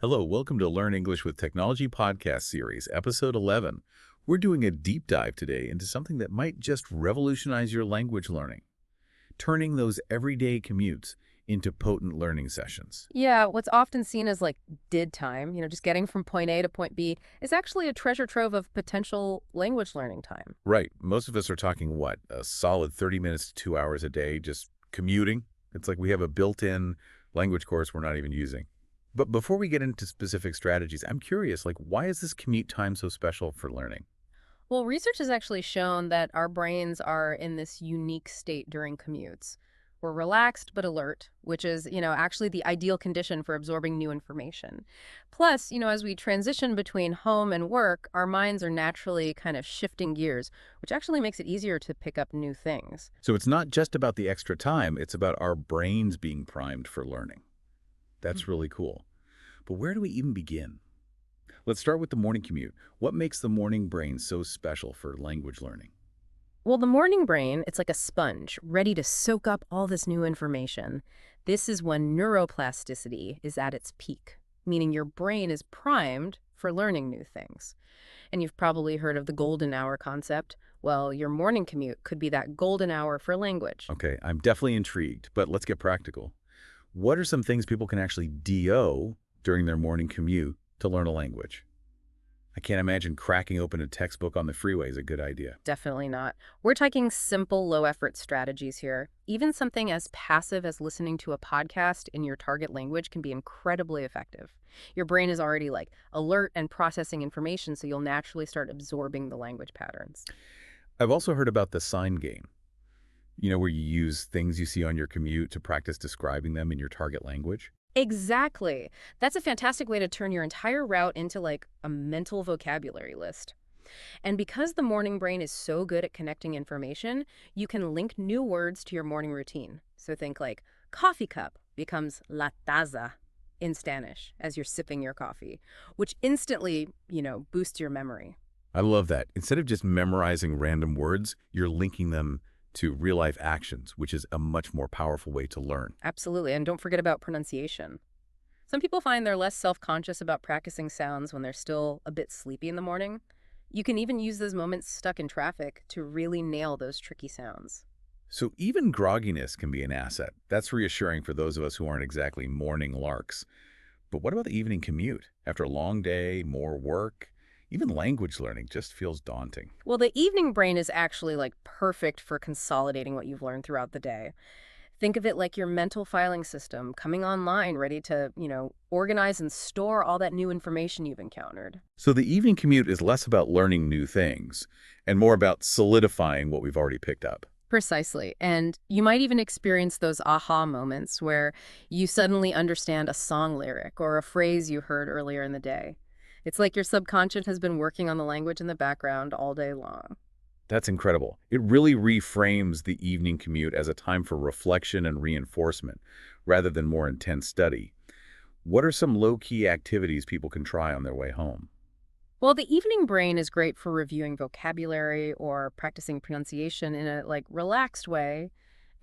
Hello, welcome to Learn English with Technology podcast series, episode 11. We're doing a deep dive today into something that might just revolutionize your language learning, turning those everyday commutes into potent learning sessions. Yeah, what's often seen as like did time, just getting from point A to point B, is actually a treasure trove of potential language learning time. Right, most of us are talking, what, a solid 30 minutes to 2 hours a day just commuting? It's like we have a built-in language course we're not even using. But before we get into specific strategies, I'm curious, why is this commute time so special for learning? Well, research has actually shown that our brains are in this unique state during commutes. We're relaxed but alert, which is, actually the ideal condition for absorbing new information. Plus, as we transition between home and work, our minds are naturally kind of shifting gears, which actually makes it easier to pick up new things. So it's not just about the extra time, it's about our brains being primed for learning. That's really cool. But where do we even begin? Let's start with the morning commute. What makes the morning brain so special for language learning? Well, the morning brain, it's like a sponge, ready to soak up all this new information. This is when neuroplasticity is at its peak, meaning your brain is primed for learning new things. And you've probably heard of the golden hour concept. Well, your morning commute could be that golden hour for language. Okay, I'm definitely intrigued, but let's get practical. What are some things people can actually do during their morning commute to learn a language? I can't imagine cracking open a textbook on the freeway is a good idea. Definitely not. We're talking simple, low-effort strategies here. Even something as passive as listening to a podcast in your target language can be incredibly effective. Your brain is already alert and processing information, so you'll naturally start absorbing the language patterns. I've also heard about the sign game, where you use things you see on your commute to practice describing them in your target language. Exactly. That's a fantastic way to turn your entire route into a mental vocabulary list. And because the morning brain is so good at connecting information, you can link new words to your morning routine. So think coffee cup becomes la taza in Spanish as you're sipping your coffee, which instantly, boosts your memory. I love that. Instead of just memorizing random words, you're linking them to real-life actions, which is a much more powerful way to learn. Absolutely. And don't forget about pronunciation. Some people find they're less self-conscious about practicing sounds when they're still a bit sleepy in the morning. You can even use those moments stuck in traffic to really nail those tricky sounds. So even grogginess can be an asset. That's reassuring for those of us who aren't exactly morning larks. But what about the evening commute? After a long day, more work, even language learning just feels daunting. Well, the evening brain is actually perfect for consolidating what you've learned throughout the day. Think of it like your mental filing system coming online, ready to, organize and store all that new information you've encountered. So the evening commute is less about learning new things and more about solidifying what we've already picked up. Precisely. And you might even experience those aha moments where you suddenly understand a song lyric or a phrase you heard earlier in the day. It's like your subconscious has been working on the language in the background all day long. That's incredible. It really reframes the evening commute as a time for reflection and reinforcement rather than more intense study. What are some low-key activities people can try on their way home? Well, the evening brain is great for reviewing vocabulary or practicing pronunciation in a relaxed way.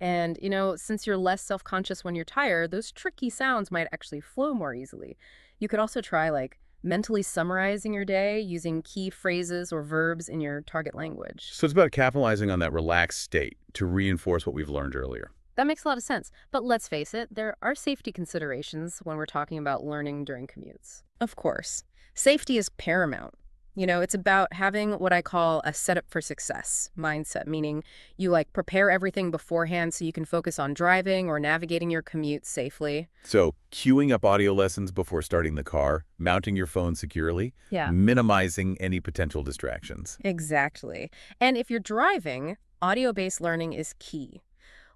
And, since you're less self-conscious when you're tired, those tricky sounds might actually flow more easily. You could also try mentally summarizing your day using key phrases or verbs in your target language. So it's about capitalizing on that relaxed state to reinforce what we've learned earlier. That makes a lot of sense. But let's face it, there are safety considerations when we're talking about learning during commutes. Of course, safety is paramount. It's about having what I call a setup for success mindset, meaning you prepare everything beforehand so you can focus on driving or navigating your commute safely. So queuing up audio lessons before starting the car, mounting your phone securely, Yeah. minimizing any potential distractions. Exactly. And if you're driving, audio-based learning is key.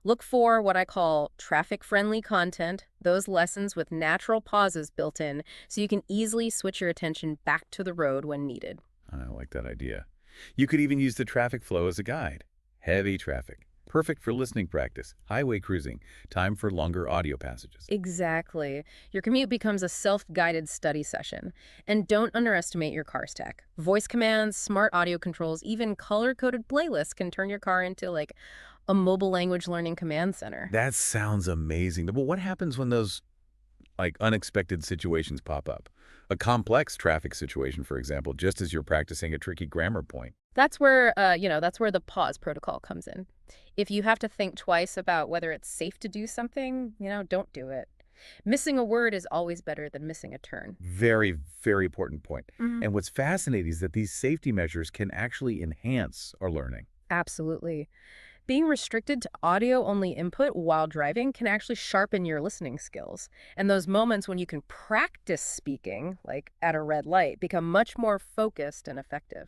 Look for what I call traffic-friendly content, those lessons with natural pauses built in, so you can easily switch your attention back to the road when needed. I like that idea. You could even use the traffic flow as a guide. Heavy traffic. Perfect for listening practice. Highway cruising. Time for longer audio passages. Exactly. Your commute becomes a self-guided study session. And don't underestimate your car's tech. Voice commands, smart audio controls, even color-coded playlists can turn your car into a mobile language learning command center. That sounds amazing. But what happens when those like unexpected situations pop up. A complex traffic situation, for example, just as you're practicing a tricky grammar point. that's where the pause protocol comes in. If you have to think twice about whether it's safe to do something, don't do it. Missing a word is always better than missing a turn. Very, very important point. Mhm. And what's fascinating is that these safety measures can actually enhance our learning. Absolutely. Being restricted to audio-only input while driving can actually sharpen your listening skills. And those moments when you can practice speaking, like at a red light, become much more focused and effective.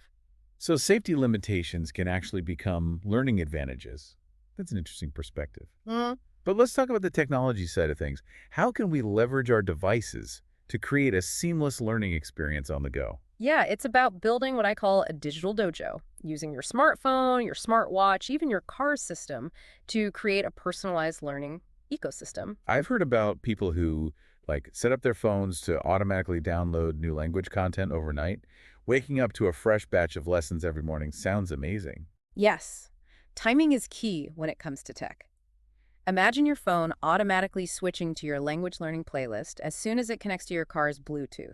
So safety limitations can actually become learning advantages. That's an interesting perspective. But let's talk about the technology side of things. How can we leverage our devices to create a seamless learning experience on the go? Yeah, it's about building what I call a digital dojo, using your smartphone, your smartwatch, even your car system to create a personalized learning ecosystem. I've heard about people who set up their phones to automatically download new language content overnight. Waking up to a fresh batch of lessons every morning sounds amazing. Yes, timing is key when it comes to tech. Imagine your phone automatically switching to your language learning playlist as soon as it connects to your car's Bluetooth.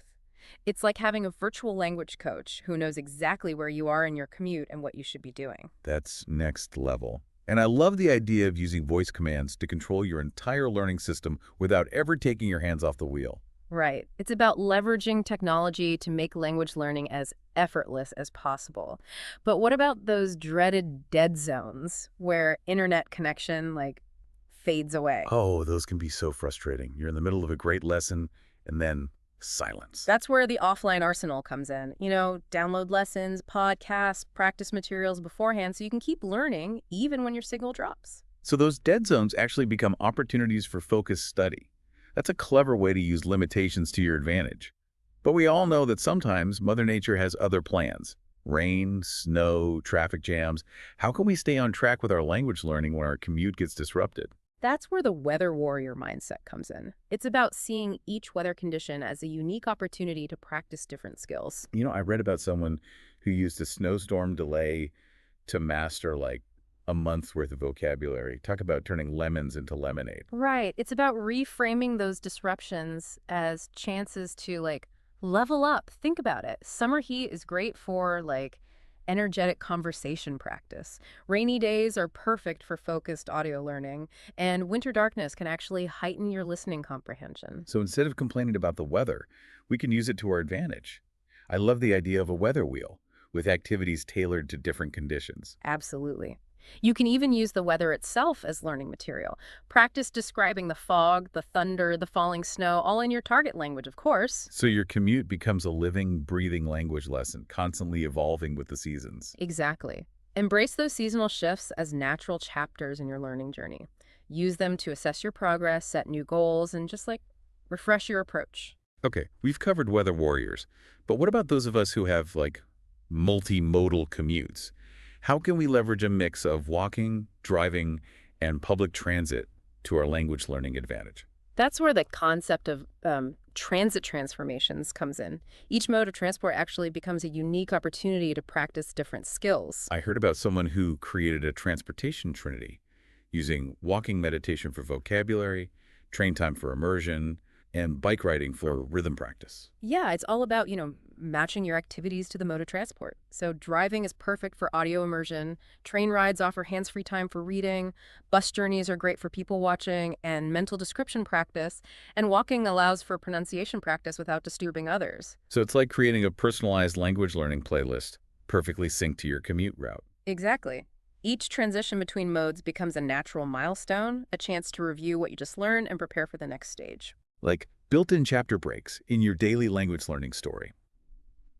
It's like having a virtual language coach who knows exactly where you are in your commute and what you should be doing. That's next level. And I love the idea of using voice commands to control your entire learning system without ever taking your hands off the wheel. Right. It's about leveraging technology to make language learning as effortless as possible. But what about those dreaded dead zones where internet connection fades away? Oh, those can be so frustrating. You're in the middle of a great lesson and then silence. That's where the offline arsenal comes in. Download lessons, podcasts, practice materials beforehand so you can keep learning even when your signal drops. So those dead zones actually become opportunities for focused study. That's a clever way to use limitations to your advantage. But we all know that sometimes Mother Nature has other plans. Rain, snow, traffic jams. How can we stay on track with our language learning when our commute gets disrupted? That's where the weather warrior mindset comes in. It's about seeing each weather condition as a unique opportunity to practice different skills. I read about someone who used a snowstorm delay to master a month's worth of vocabulary. Talk about turning lemons into lemonade. Right. It's about reframing those disruptions as chances to level up. Think about it. Summer heat is great for energetic conversation practice. Rainy days are perfect for focused audio learning, and winter darkness can actually heighten your listening comprehension. So instead of complaining about the weather, we can use it to our advantage. I love the idea of a weather wheel with activities tailored to different conditions. Absolutely. You can even use the weather itself as learning material. Practice describing the fog, the thunder, the falling snow, all in your target language, of course. So your commute becomes a living, breathing language lesson, constantly evolving with the seasons. Exactly. Embrace those seasonal shifts as natural chapters in your learning journey. Use them to assess your progress, set new goals, and just refresh your approach. Okay, we've covered weather warriors, but what about those of us who have multimodal commutes? How can we leverage a mix of walking, driving, and public transit to our language learning advantage? That's where the concept of transit transformations comes in. Each mode of transport actually becomes a unique opportunity to practice different skills. I heard about someone who created a transportation trinity using walking meditation for vocabulary, train time for immersion, and bike riding for rhythm practice. Yeah, it's all about, matching your activities to the mode of transport. So driving is perfect for audio immersion, train rides offer hands-free time for reading, bus journeys are great for people watching and mental description practice, and walking allows for pronunciation practice without disturbing others. So it's like creating a personalized language learning playlist, perfectly synced to your commute route. Exactly. Each transition between modes becomes a natural milestone, a chance to review what you just learned and prepare for the next stage. Like built-in chapter breaks in your daily language learning story.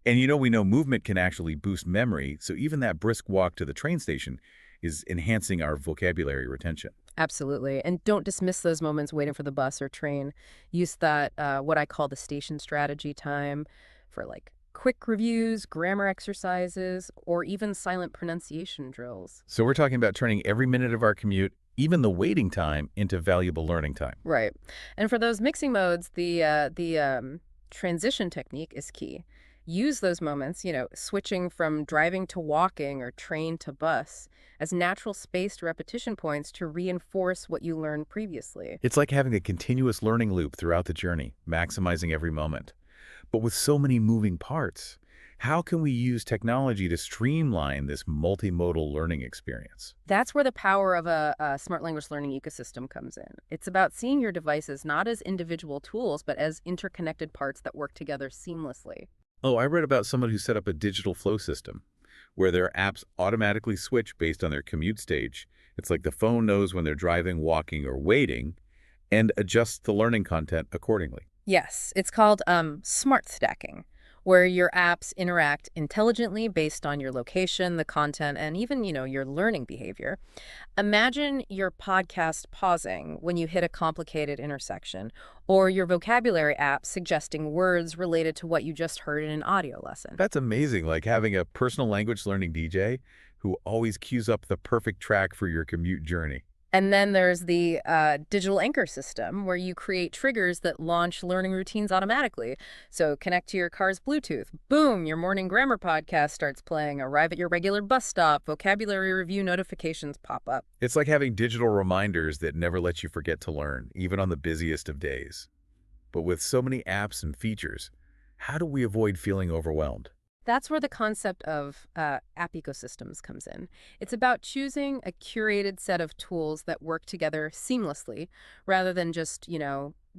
And we know movement can actually boost memory, so even that brisk walk to the train station is enhancing our vocabulary retention. Absolutely. And don't dismiss those moments waiting for the bus or train. Use that, what I call the station strategy time for quick reviews, grammar exercises, or even silent pronunciation drills. So we're talking about turning every minute of our commute, even the waiting time, into valuable learning time. Right. And for those mixing modes, the transition technique is key. Use those moments, switching from driving to walking or train to bus, as natural spaced repetition points to reinforce what you learned previously. It's like having a continuous learning loop throughout the journey, maximizing every moment. But with so many moving parts, how can we use technology to streamline this multimodal learning experience? That's where the power of a smart language learning ecosystem comes in. It's about seeing your devices not as individual tools, but as interconnected parts that work together seamlessly. Oh, I read about someone who set up a digital flow system where their apps automatically switch based on their commute stage. It's like the phone knows when they're driving, walking, or waiting and adjusts the learning content accordingly. Yes, it's called smart stacking, where your apps interact intelligently based on your location, the content, and even, your learning behavior. Imagine your podcast pausing when you hit a complicated intersection, or your vocabulary app suggesting words related to what you just heard in an audio lesson. That's amazing, like having a personal language learning DJ who always cues up the perfect track for your commute journey. And then there's the digital anchor system where you create triggers that launch learning routines automatically. So connect to your car's Bluetooth. Boom, your morning grammar podcast starts playing. Arrive at your regular bus stop. Vocabulary review notifications pop up. It's like having digital reminders that never let you forget to learn, even on the busiest of days. But with so many apps and features, how do we avoid feeling overwhelmed? That's where the concept of app ecosystems comes in. It's about choosing a curated set of tools that work together seamlessly rather than just,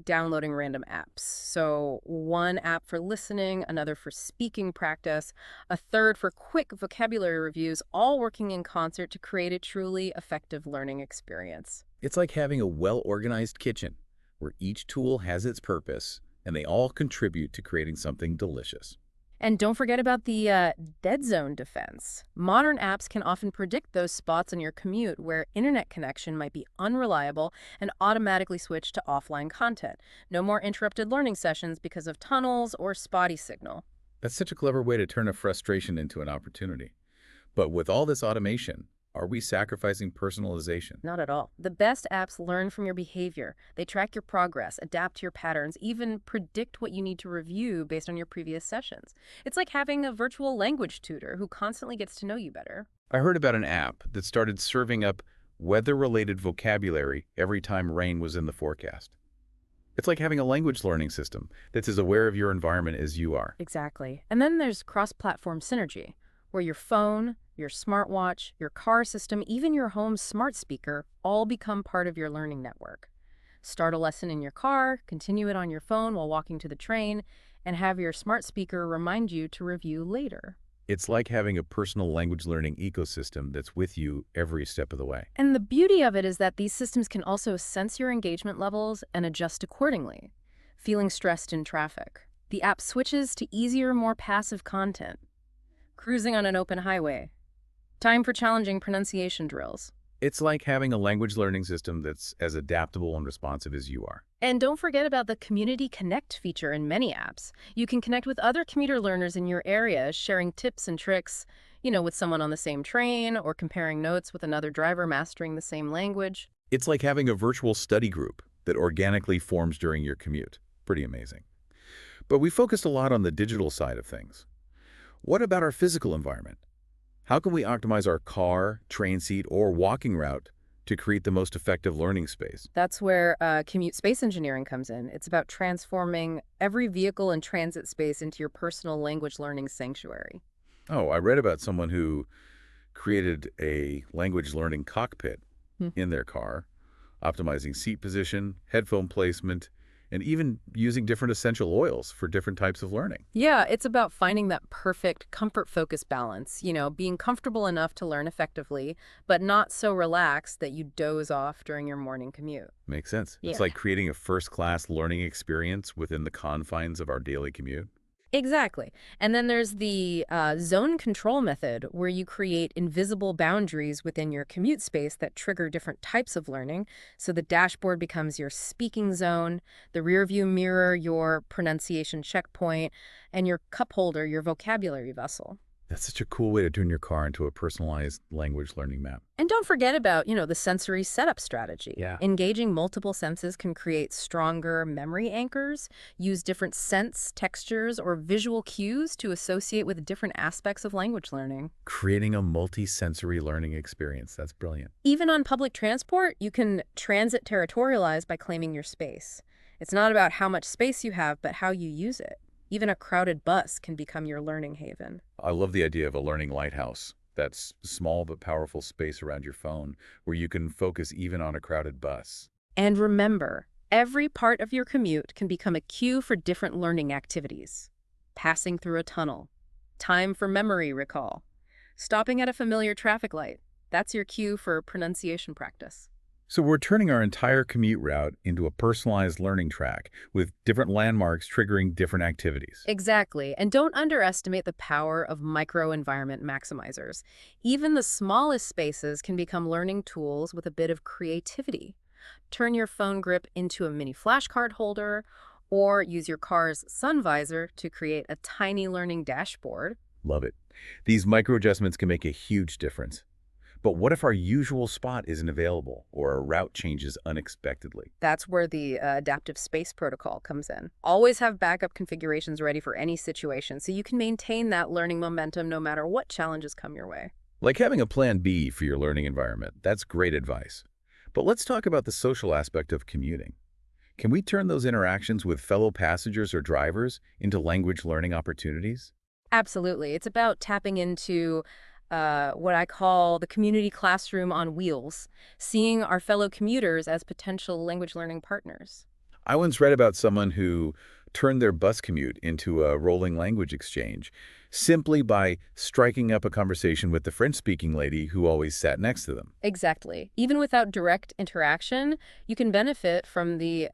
downloading random apps. So one app for listening, another for speaking practice, a third for quick vocabulary reviews, all working in concert to create a truly effective learning experience. It's like having a well-organized kitchen where each tool has its purpose and they all contribute to creating something delicious. And don't forget about the dead zone defense. Modern apps can often predict those spots on your commute where internet connection might be unreliable and automatically switch to offline content. No more interrupted learning sessions because of tunnels or spotty signal. That's such a clever way to turn a frustration into an opportunity. But with all this automation, are we sacrificing personalization? Not at all. The best apps learn from your behavior. They track your progress, adapt to your patterns, even predict what you need to review based on your previous sessions. It's like having a virtual language tutor who constantly gets to know you better. I heard about an app that started serving up weather-related vocabulary every time rain was in the forecast. It's like having a language learning system that's as aware of your environment as you are. Exactly. And then there's cross-platform synergy, where your phone, your smartwatch, your car system, even your home smart speaker all become part of your learning network. Start a lesson in your car, continue it on your phone while walking to the train, and have your smart speaker remind you to review later. It's like having a personal language learning ecosystem that's with you every step of the way. And the beauty of it is that these systems can also sense your engagement levels and adjust accordingly. Feeling stressed in traffic, the app switches to easier, more passive content. Cruising on an open highway, time for challenging pronunciation drills. It's like having a language learning system that's as adaptable and responsive as you are. And don't forget about the Community Connect feature in many apps. You can connect with other commuter learners in your area, sharing tips and tricks, with someone on the same train or comparing notes with another driver mastering the same language. It's like having a virtual study group that organically forms during your commute. Pretty amazing. But we focused a lot on the digital side of things. What about our physical environment? How can we optimize our car, train seat, or walking route to create the most effective learning space? That's where commute space engineering comes in. It's about transforming every vehicle and transit space into your personal language learning sanctuary. Oh, I read about someone who created a language learning cockpit in their car, optimizing seat position, headphone placement, and even using different essential oils for different types of learning. Yeah, it's about finding that perfect comfort-focused balance, being comfortable enough to learn effectively, but not so relaxed that you doze off during your morning commute. Makes sense. Yeah. It's like creating a first-class learning experience within the confines of our daily commute. Exactly. And then there's the zone control method, where you create invisible boundaries within your commute space that trigger different types of learning. So the dashboard becomes your speaking zone, the rear view mirror your pronunciation checkpoint, and your cup holder your vocabulary vessel. That's such a cool way to turn your car into a personalized language learning map. And don't forget about, the sensory setup strategy. Yeah. Engaging multiple senses can create stronger memory anchors, use different scents, textures, or visual cues to associate with different aspects of language learning. Creating a multi-sensory learning experience. That's brilliant. Even on public transport, you can transit territorialize by claiming your space. It's not about how much space you have, but how you use it. Even a crowded bus can become your learning haven. I love the idea of a learning lighthouse. That's small but powerful space around your phone where you can focus even on a crowded bus. And remember, every part of your commute can become a cue for different learning activities. Passing through a tunnel, time for memory recall, stopping at a familiar traffic light. That's your cue for pronunciation practice. So we're turning our entire commute route into a personalized learning track with different landmarks triggering different activities. Exactly. And don't underestimate the power of microenvironment maximizers. Even the smallest spaces can become learning tools with a bit of creativity. Turn your phone grip into a mini flashcard holder, or use your car's sun visor to create a tiny learning dashboard. Love it. These micro adjustments can make a huge difference. But what if our usual spot isn't available or a route changes unexpectedly? That's where the adaptive space protocol comes in. Always have backup configurations ready for any situation so you can maintain that learning momentum no matter what challenges come your way. Like having a plan B for your learning environment. That's great advice. But let's talk about the social aspect of commuting. Can we turn those interactions with fellow passengers or drivers into language learning opportunities? Absolutely. It's about tapping into what I call the community classroom on wheels, seeing our fellow commuters as potential language learning partners. I once read about someone who turned their bus commute into a rolling language exchange simply by striking up a conversation with the French-speaking lady who always sat next to them. Exactly. Even without direct interaction, you can benefit from the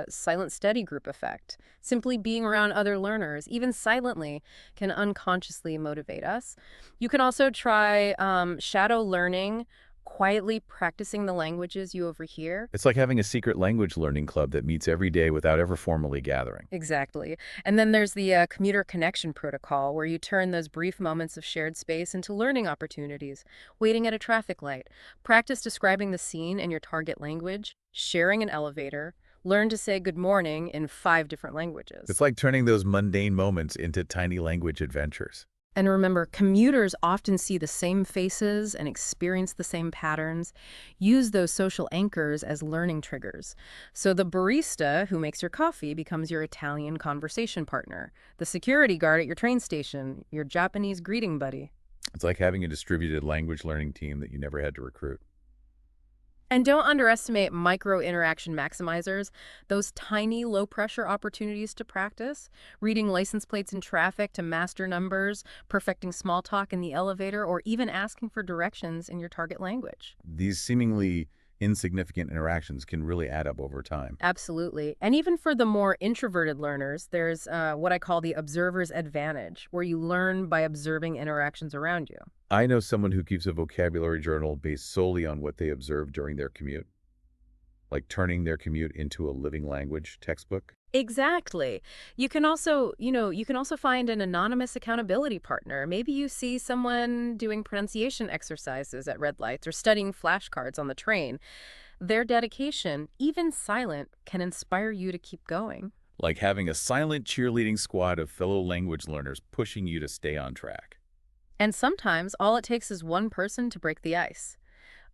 silent study group effect. Simply being around other learners, even silently, can unconsciously motivate us. You can also try shadow learning, quietly practicing the languages you overhear. It's like having a secret language learning club that meets every day without ever formally gathering. Exactly. And then there's the commuter connection protocol, where you turn those brief moments of shared space into learning opportunities. Waiting at a traffic light, practice describing the scene in your target language, sharing an elevator, learn to say good morning in 5 different It's languages. like turning those mundane moments into tiny language adventures. And remember, commuters often see the same faces and experience the same patterns. Use those social anchors as learning triggers. So the barista who makes your coffee becomes your Italian conversation partner. The security guard at your train station, your Japanese greeting buddy. It's like having a distributed language learning team that you never had to recruit. And don't underestimate micro interaction maximizers, those tiny low pressure opportunities to practice, reading license plates in traffic to master numbers, perfecting small talk in the elevator, or even asking for directions in your target language. These seemingly insignificant interactions can really add up over time. Absolutely. And even for the more introverted learners, there's what I call the observer's advantage, where you learn by observing interactions around you. I know someone who keeps a vocabulary journal based solely on what they observed during their commute, like turning their commute into a living language textbook. Exactly. You can also find an anonymous accountability partner. Maybe you see someone doing pronunciation exercises at red lights or studying flashcards on the train. Their dedication, even silent, can inspire you to keep going. Like having a silent cheerleading squad of fellow language learners pushing you to stay on track. And sometimes all it takes is one person to break the ice.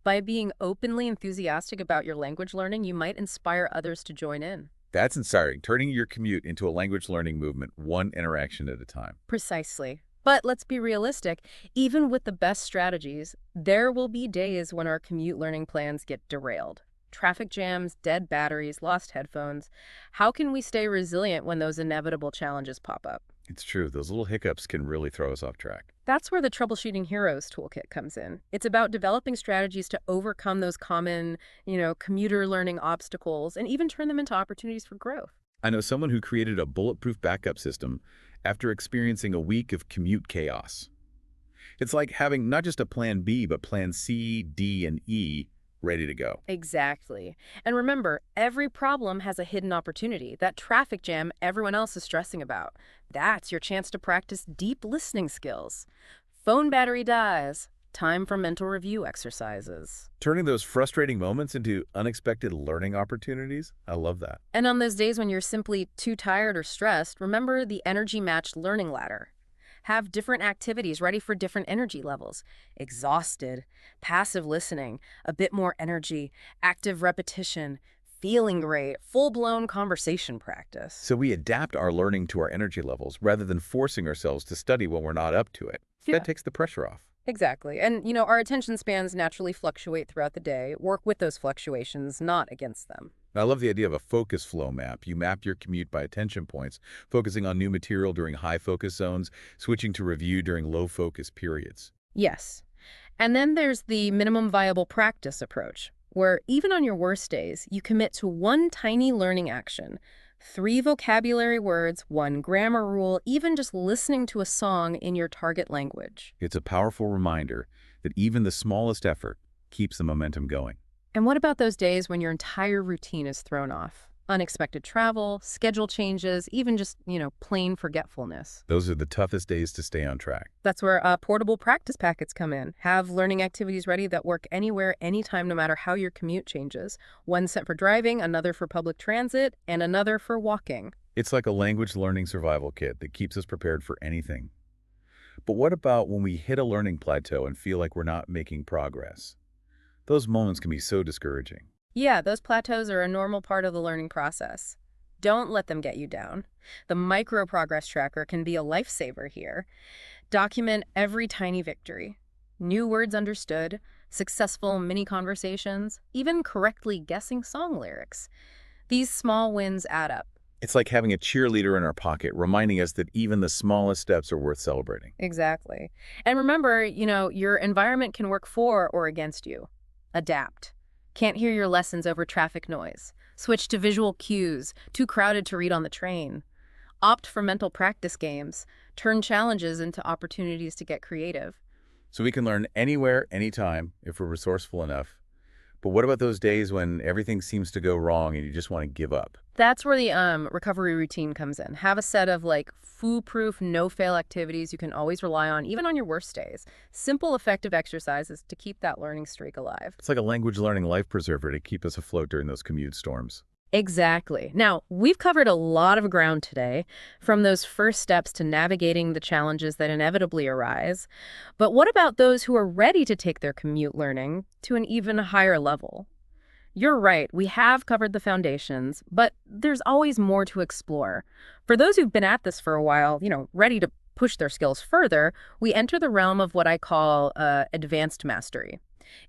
By being openly enthusiastic about your language learning, you might inspire others to join in. That's inspiring, turning your commute into a language learning movement one interaction at a time. Precisely. But let's be realistic. Even with the best strategies, there will be days when our commute learning plans get derailed. Traffic jams, dead batteries, lost headphones. How can we stay resilient when those inevitable challenges pop up? It's true, those little hiccups can really throw us off track. That's where the Troubleshooting Heroes toolkit comes in. It's about developing strategies to overcome those common, commuter learning obstacles and even turn them into opportunities for growth. I know someone who created a bulletproof backup system after experiencing a week of commute chaos. It's like having not just a plan B, but plan C, D, and E ready to go. Exactly. And remember, every problem has a hidden opportunity. That traffic jam everyone else is stressing about. That's your chance to practice deep listening skills. phone battery dies. Time for mental review exercises. Turning those frustrating moments into unexpected learning opportunities? I love that. And on those days when you're simply too tired or stressed, remember the energy-matched learning ladder. Have different activities ready for different energy levels. Exhausted, passive listening, a bit more energy, active repetition, feeling great, full-blown conversation practice. So we adapt our learning to our energy levels rather than forcing ourselves to study when we're not up to it. Yeah. That takes the pressure off. Exactly. And, our attention spans naturally fluctuate throughout the day. Work with those fluctuations, not against them. I love the idea of a focus flow map. You map your commute by attention points, focusing on new material during high focus zones, switching to review during low focus periods. Yes. And then there's the minimum viable practice approach, where even on your worst days, you commit to one tiny learning action. 3 vocabulary words, 1 grammar rule, even just listening to a song in your target language. It's a powerful reminder that even the smallest effort keeps the momentum going. And what about those days when your entire routine is thrown off? Unexpected travel, schedule changes, even just, plain forgetfulness. Those are the toughest days to stay on track. That's where portable practice packets come in. Have learning activities ready that work anywhere, anytime, no matter how your commute changes. One set for driving, another for public transit, and another for walking. It's like a language learning survival kit that keeps us prepared for anything. But what about when we hit a learning plateau and feel like we're not making progress? Those moments can be so discouraging. Yeah, those plateaus are a normal part of the learning process. Don't let them get you down. The micro progress tracker can be a lifesaver here. Document every tiny victory. New words understood, successful mini conversations, even correctly guessing song lyrics. These small wins add up. It's like having a cheerleader in our pocket, reminding us that even the smallest steps are worth celebrating. Exactly. And remember, your environment can work for or against you. Adapt. Can't hear your lessons over traffic noise. Switch to visual cues, too crowded to read on the train. Opt for mental practice games. Turn challenges into opportunities to get creative. So we can learn anywhere, anytime, if we're resourceful enough. But what about those days when everything seems to go wrong and you just want to give up? That's where the recovery routine comes in. Have a set of foolproof, no-fail activities you can always rely on, even on your worst days. Simple, effective exercises to keep that learning streak alive. It's like a language learning life preserver to keep us afloat during those commute storms. Exactly. Now, we've covered a lot of ground today, from those first steps to navigating the challenges that inevitably arise. But what about those who are ready to take their commute learning to an even higher level? You're right, we have covered the foundations, but there's always more to explore. For those who've been at this for a while, ready to push their skills further, we enter the realm of what I call advanced mastery.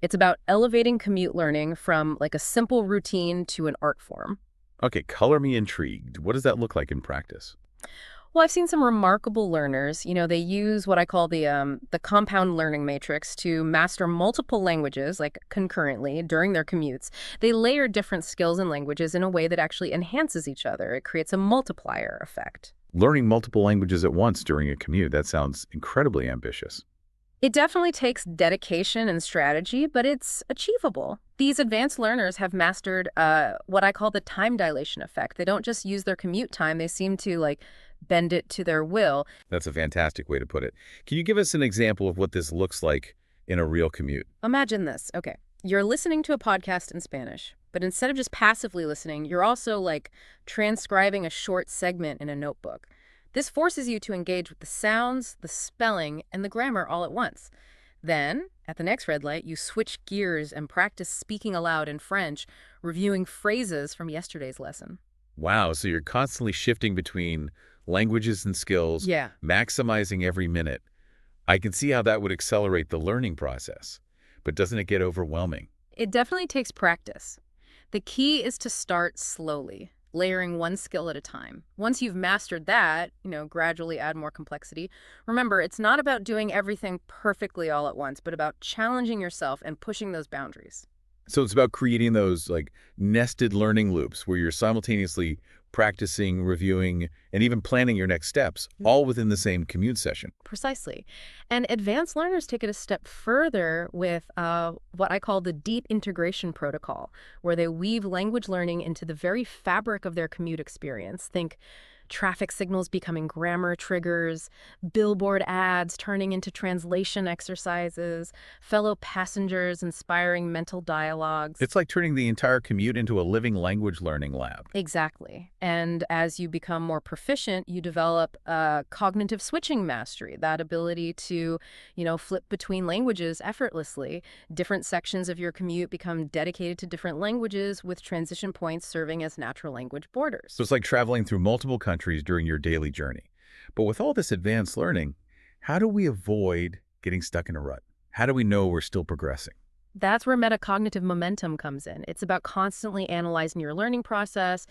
It's about elevating commute learning from a simple routine to an art form. Okay, color me intrigued. What does that look like in practice? Well, I've seen some remarkable learners. They use what I call the compound learning matrix to master multiple languages, concurrently, during their commutes. They layer different skills and languages in a way that actually enhances each other. It creates a multiplier effect. Learning multiple languages at once during a commute, that sounds incredibly ambitious. It definitely takes dedication and strategy, but it's achievable. These advanced learners have mastered what I call the time dilation effect. They don't just use their commute time, they seem to bend it to their will. That's a fantastic way to put it. Can you give us an example of what this looks like in a real commute? Imagine this. Okay, you're listening to a podcast in Spanish, but instead of just passively listening, you're also transcribing a short segment in a notebook. This forces you to engage with the sounds, the spelling, and the grammar all at once. Then, at the next red light, you switch gears and practice speaking aloud in French, reviewing phrases from yesterday's lesson. Wow, so you're constantly shifting between languages and skills, Yeah. maximizing every minute. I can see how that would accelerate the learning process, but doesn't it get overwhelming? It definitely takes practice. The key is to start slowly, layering one skill at a time. Once you've mastered that, gradually add more complexity. Remember, it's not about doing everything perfectly all at once, but about challenging yourself and pushing those boundaries. So it's about creating those nested learning loops where you're simultaneously practicing, reviewing, and even planning your next steps, all within the same commute session. Precisely. And advanced learners take it a step further with what I call the deep integration protocol, where they weave language learning into the very fabric of their commute experience. Think traffic signals becoming grammar triggers, billboard ads turning into translation exercises, fellow passengers inspiring mental dialogues. It's like turning the entire commute into a living language learning lab. Exactly. And as you become more proficient, you develop cognitive switching mastery, that ability to, flip between languages effortlessly. Different sections of your commute become dedicated to different languages with transition points serving as natural language So borders. it's like traveling through multiple countries during your daily journey. But with all this advanced learning, how do we avoid getting stuck in a rut? How do we know we're still progressing? That's where metacognitive momentum comes in. It's about constantly analyzing your learning process,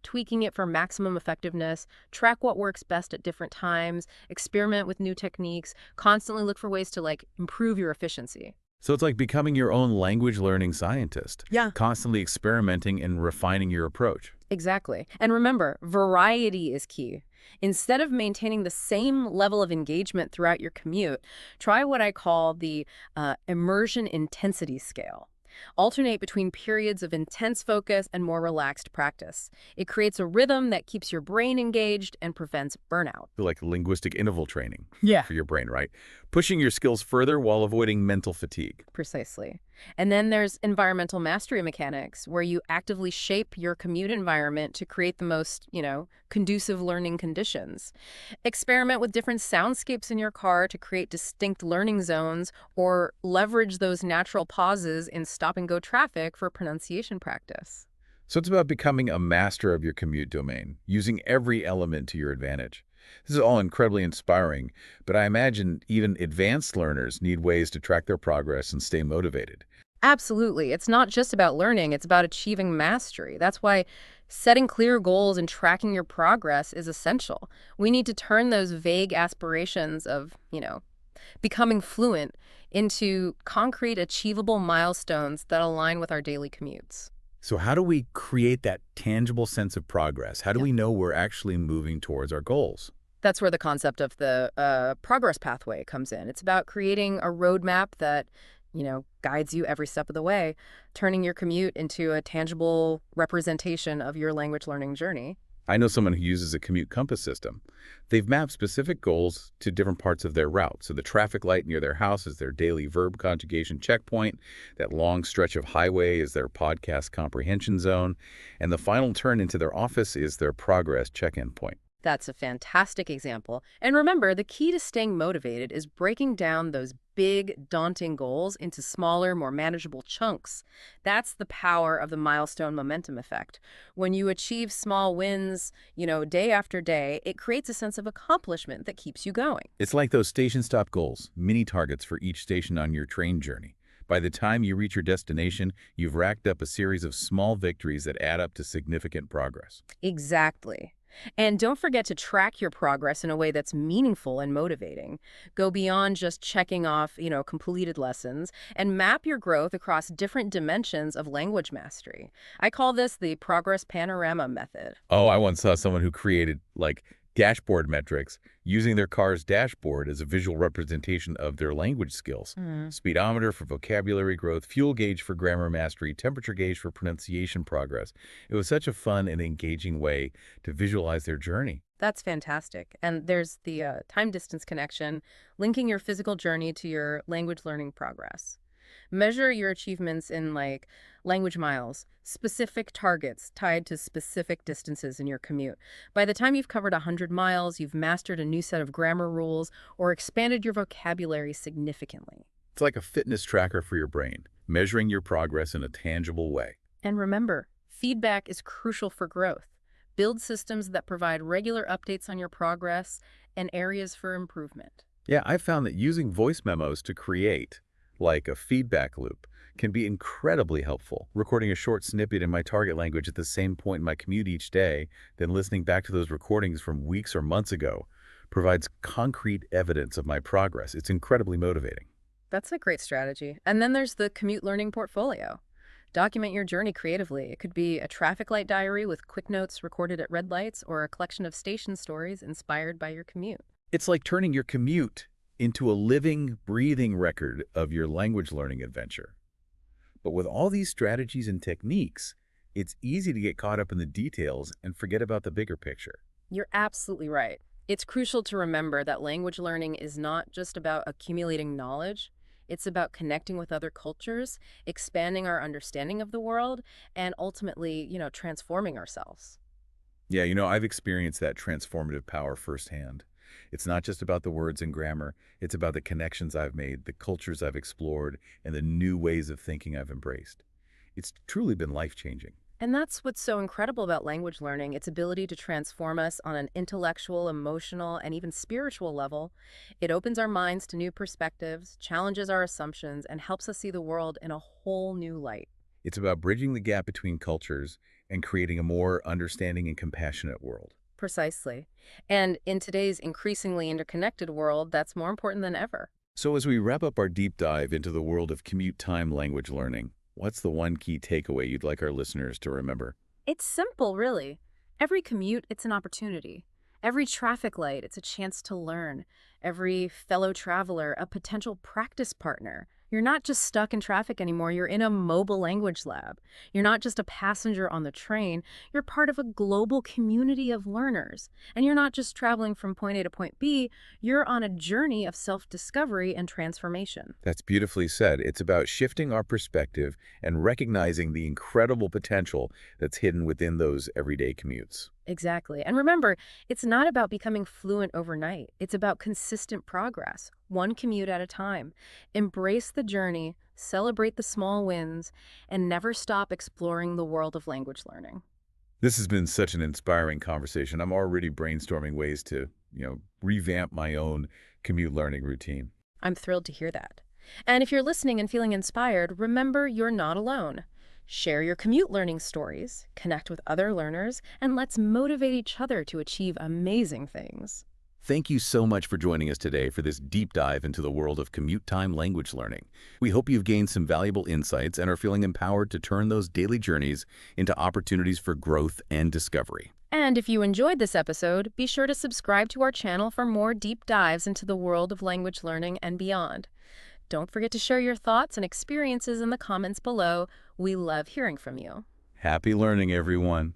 tweaking it for maximum effectiveness, track what works best at different times, experiment with new techniques, constantly look for ways to improve your efficiency. So it's like becoming your own language learning scientist, Yeah. constantly experimenting and refining your approach. Exactly. And remember, variety is key. Instead of maintaining the same level of engagement throughout your commute, try what I call the immersion intensity scale. Alternate between periods of intense focus and more relaxed practice. It creates a rhythm that keeps your brain engaged and prevents burnout. Like linguistic interval training Yeah. for your brain, right? Pushing your skills further while avoiding mental fatigue. Precisely. And then there's environmental mastery mechanics, where you actively shape your commute environment to create the most, conducive learning conditions. Experiment with different soundscapes in your car to create distinct learning zones, or leverage those natural pauses in stop and go traffic for pronunciation practice. So it's about becoming a master of your commute domain, using every element to your advantage. This is all incredibly inspiring, but I imagine even advanced learners need ways to track their progress and stay motivated. Absolutely. It's not just about learning, it's about achieving mastery. That's why setting clear goals and tracking your progress is essential. We need to turn those vague aspirations of, becoming fluent into concrete, achievable milestones that align with our daily commutes. So how do we create that tangible sense of progress? How do we know we're actually moving towards our goals? That's where the concept of the progress pathway comes in. It's about creating a roadmap that, guides you every step of the way, turning your commute into a tangible representation of your language learning journey. I know someone who uses a commute compass system. They've mapped specific goals to different parts of their route. So the traffic light near their house is their daily verb conjugation checkpoint. That long stretch of highway is their podcast comprehension zone. And the final turn into their office is their progress check-in point. That's a fantastic example. And remember, the key to staying motivated is breaking down those big, daunting goals into smaller, more manageable chunks. That's the power of the milestone momentum effect. When you achieve small wins, day after day, it creates a sense of accomplishment that keeps you going. It's like those station stop goals, mini targets for each station on your train journey. By the time you reach your destination, you've racked up a series of small victories that add up to significant progress. Exactly. And don't forget to track your progress in a way that's meaningful and motivating. Go beyond just checking off, completed lessons, and map your growth across different dimensions of language mastery. I call this the progress panorama method. Oh, I once saw someone who created, dashboard metrics using their car's dashboard as a visual representation of their language skills. Speedometer for vocabulary growth, fuel gauge for grammar mastery, temperature gauge for pronunciation progress. It was such a fun and engaging way to visualize their journey. That's fantastic. And there's the time-distance connection, linking your physical journey to your language learning progress. Measure your achievements in language miles, specific targets tied to specific distances in your commute. By the time you've covered 100 miles, you've mastered a new set of grammar rules or expanded your vocabulary significantly. It's like a fitness tracker for your brain, measuring your progress in a tangible way. And remember, feedback is crucial for growth. Build systems that provide regular updates on your progress and areas for improvement. Yeah, I found that using voice memos to create, a feedback loop, can be incredibly helpful. Recording a short snippet in my target language at the same point in my commute each day, then listening back to those recordings from weeks or months ago, provides concrete evidence of my progress. It's incredibly motivating. That's a great strategy. And then there's the commute learning portfolio. Document your journey creatively. It could be a traffic light diary with quick notes recorded at red lights, or a collection of station stories inspired by your commute. It's like turning your commute into a living, breathing record of your language learning adventure. But with all these strategies and techniques, it's easy to get caught up in the details and forget about the bigger picture. You're absolutely right. It's crucial to remember that language learning is not just about accumulating knowledge. It's about connecting with other cultures, expanding our understanding of the world, and ultimately, transforming ourselves. Yeah, I've experienced that transformative power firsthand. It's not just about the words and grammar. It's about the connections I've made, the cultures I've explored, and the new ways of thinking I've embraced. It's truly been life-changing. And that's what's so incredible about language learning, its ability to transform us on an intellectual, emotional, and even spiritual level. It opens our minds to new perspectives, challenges our assumptions, and helps us see the world in a whole new light. It's about bridging the gap between cultures and creating a more understanding and compassionate world. Precisely. And in today's increasingly interconnected world, that's more important than ever. So as we wrap up our deep dive into the world of commute time language learning, what's the one key takeaway you'd like our listeners to remember? It's simple, really. Every commute, it's an opportunity. Every traffic light, it's a chance to learn. Every fellow traveler, a potential practice partner. You're not just stuck in traffic anymore, you're in a mobile language lab. You're not just a passenger on the train, you're part of a global community of learners. And you're not just traveling from point A to point B, you're on a journey of self-discovery and transformation. That's beautifully said. It's about shifting our perspective and recognizing the incredible potential that's hidden within those everyday commutes. Exactly. And remember, it's not about becoming fluent overnight. It's about consistent progress, one commute at a time. Embrace the journey, celebrate the small wins, and never stop exploring the world of language learning. This has been such an inspiring conversation. I'm already brainstorming ways to, revamp my own commute learning routine. I'm thrilled to hear that. And if you're listening and feeling inspired, remember you're not alone. Share your commute learning stories, connect with other learners, and let's motivate each other to achieve amazing things. Thank you so much for joining us today for this deep dive into the world of commute time language learning. We hope you've gained some valuable insights and are feeling empowered to turn those daily journeys into opportunities for growth and discovery. And if you enjoyed this episode, be sure to subscribe to our channel for more deep dives into the world of language learning and beyond. Don't forget to share your thoughts and experiences in the comments below. We love hearing from you. Happy learning, everyone.